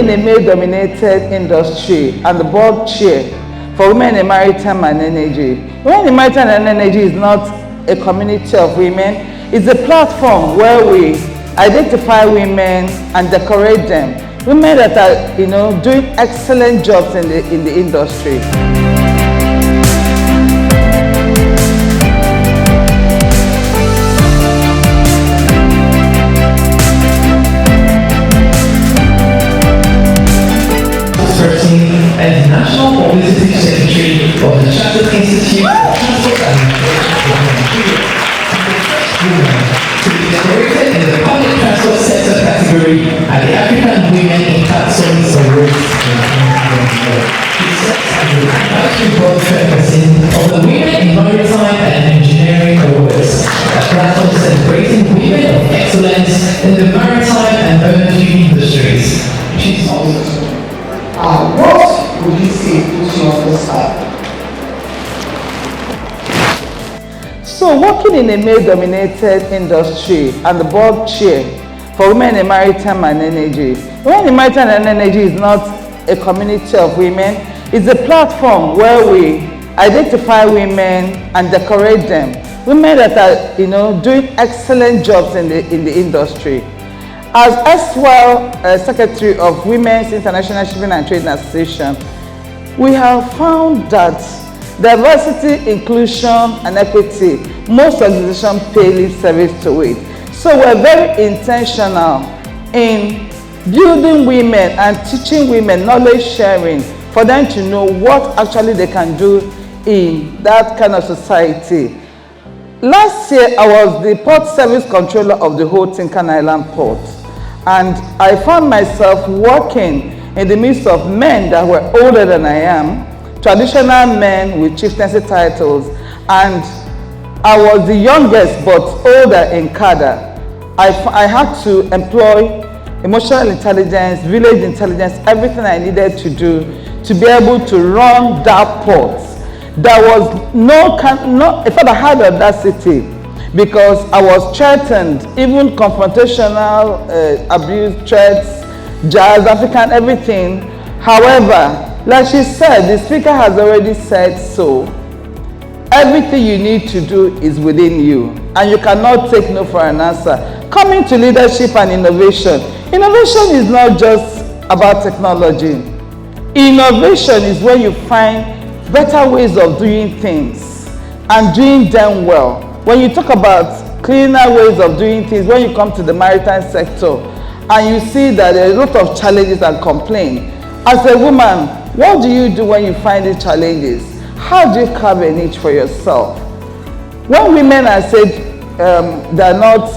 in a male-dominated industry and the board chair for women in maritime and energy. Women in maritime and energy is not a community of women. It's a platform where we identify women and decorate them. Women that are, doing excellent jobs in the industry. And National Publicity Secretary of the Chartered Institute of Transport Administration of Nigeria, and the first woman to be decorated in the public transport sector category at the African Women in Service Awards in 2024. She serves as the National Board Chairperson of the Women in Maritime and Engineering Awards, a platform celebrating women of excellence in the maritime and energy industries. She's also what would you say puts you on the side? So, working in a male-dominated industry and the board chair for women in maritime and energy. Women in maritime and energy is not a community of women. It's a platform where we identify women and decorate them. Women that are, doing excellent jobs in the industry. As erstwhile Secretary of Women's International Shipping and Trading Association, we have found that diversity, inclusion, and equity, most organizations pay lip service to it. So we're very intentional in building women and teaching women knowledge sharing for them to know what actually they can do in that kind of society. Last year, I was the port service controller of the whole Tinkan Island port. And I found myself working in the midst of men that were older than I am, traditional men with chieftaincy titles, and I was the youngest but older in cadre. I had to employ emotional intelligence, village intelligence, everything I needed to do to be able to run that port. There was in fact I had audacity, because I was threatened, even confrontational, abuse, threats, jazz, African, everything. However, like she said, the speaker has already said so. Everything you need to do is within you, and you cannot take no for an answer. Coming to leadership and innovation. Innovation is not just about technology. Innovation is where you find better ways of doing things and doing them well. When you talk about cleaner ways of doing things, when you come to the maritime sector and you see that there are a lot of challenges and complaints, as a woman, what do you do when you find these challenges? How do you carve a niche for yourself? When women are said they're not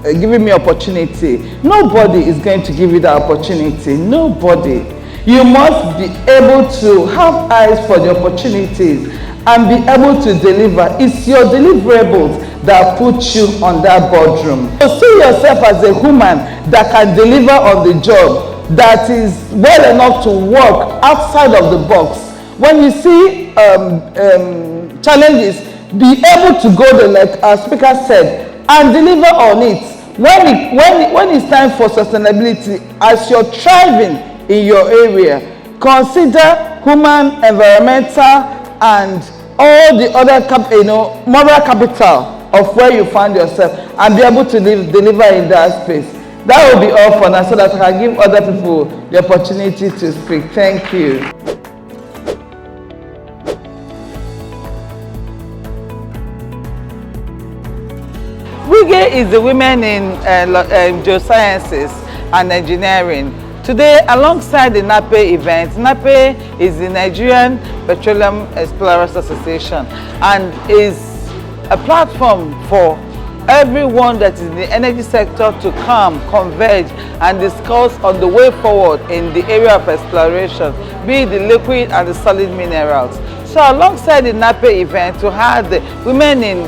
giving me opportunity, nobody is going to give you that opportunity. Nobody. You must be able to have eyes for the opportunities and be able to deliver. It's your deliverables that put you on that boardroom. So see yourself as a woman that can deliver on the job, that is well enough to work outside of the box. When you see challenges, be able to go there, like our speaker said, and deliver on it. When it's time for sustainability, as you're thriving in your area, consider human, environmental, and all the other moral capital of where you find yourself, and be able to deliver in that space. That will be all for now, so that I can give other people the opportunity to speak. Thank you. Wige is the women in geosciences and engineering. Today, alongside the Nape event, Nape is the Nigerian Petroleum Explorers Association and is a platform for everyone that is in the energy sector to come, converge, and discuss on the way forward in the area of exploration, be it the liquid and the solid minerals. So alongside the Nape event, we had the Women in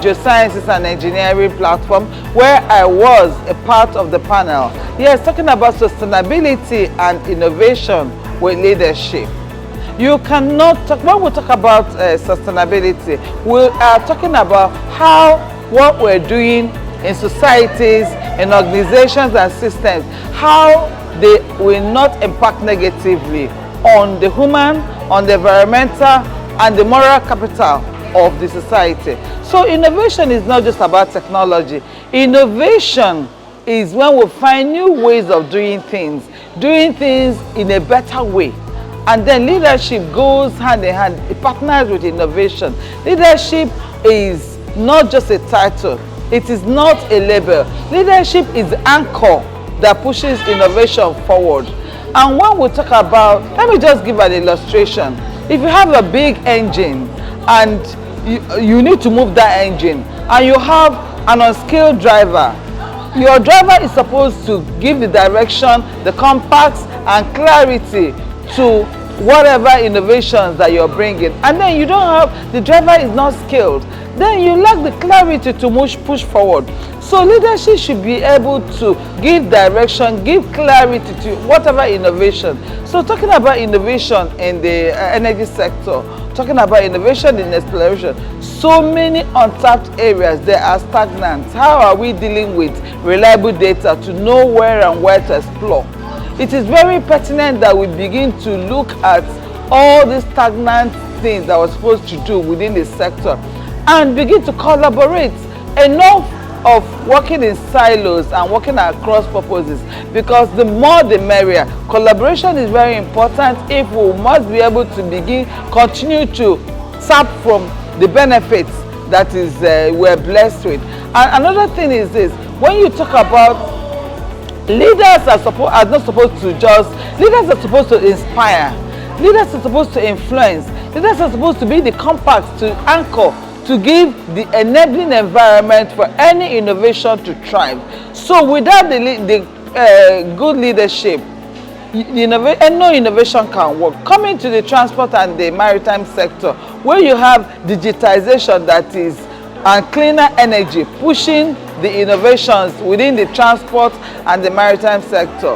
Geosciences and Engineering platform, where I was a part of the panel. Yes, talking about sustainability and innovation with leadership. You cannot talk, when we talk about sustainability, we are talking about how what we're doing in societies, in organizations and systems, how they will not impact negatively on the human, on the environmental, and the moral capital of the society. So innovation is not just about technology. Innovation is when we find new ways of doing things in a better way. And then leadership goes hand in hand, it partners with innovation. Leadership is not just a title, it is not a label. Leadership is the anchor that pushes innovation forward. And when we talk about, let me just give an illustration. If you have a big engine and you need to move that engine and you have an unskilled driver, your driver is supposed to give the direction, the compass and clarity to whatever innovations that you're bringing, and then you don't have, the driver is not skilled, then you lack the clarity to push forward. So leadership should be able to give direction, give clarity to whatever innovation. So talking about innovation in the energy sector, talking about innovation in exploration, so many untapped areas, they are stagnant. How are we dealing with reliable data to know where and where to explore? It is very pertinent that we begin to look at all these stagnant things that we're supposed to do within the sector and begin to collaborate. Enough of working in silos and working across purposes, because the more the merrier. Collaboration is very important if we must be able to continue to tap from the benefits that is we're blessed with. And another thing is this: when you talk about leaders are not supposed to just, leaders are supposed to inspire, leaders are supposed to influence, leaders are supposed to be the compass to anchor, to give the enabling environment for any innovation to thrive. So without the good leadership, no innovation can work. Coming to the transport and the maritime sector, where you have digitization that is and cleaner energy pushing the innovations within the transport and the maritime sector.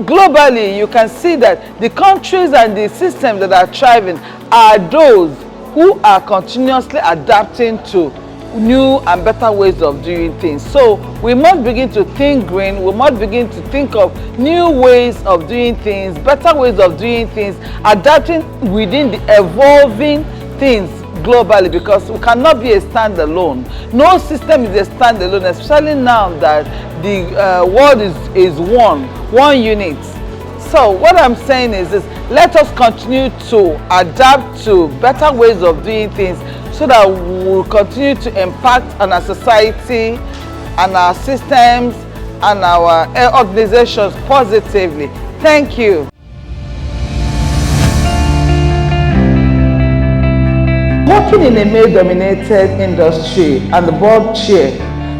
Globally, you can see that the countries and the systems that are thriving are those who are continuously adapting to new and better ways of doing things. So we must begin to think green, we must begin to think of new ways of doing things, better ways of doing things, adapting within the evolving things globally, because we cannot be a standalone. No system is a standalone, especially now that the world is one unit. So what I'm saying is this: let us continue to adapt to better ways of doing things so that we will continue to impact on our society and our systems and our organizations positively. Thank you. Working in a male-dominated industry and the board chair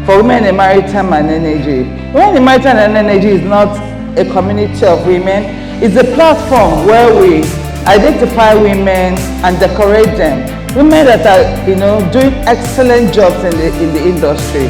for women in maritime and energy. Women in maritime and energy is not a community of women. It's a platform where we identify women and decorate them. Women that are, doing excellent jobs in the industry.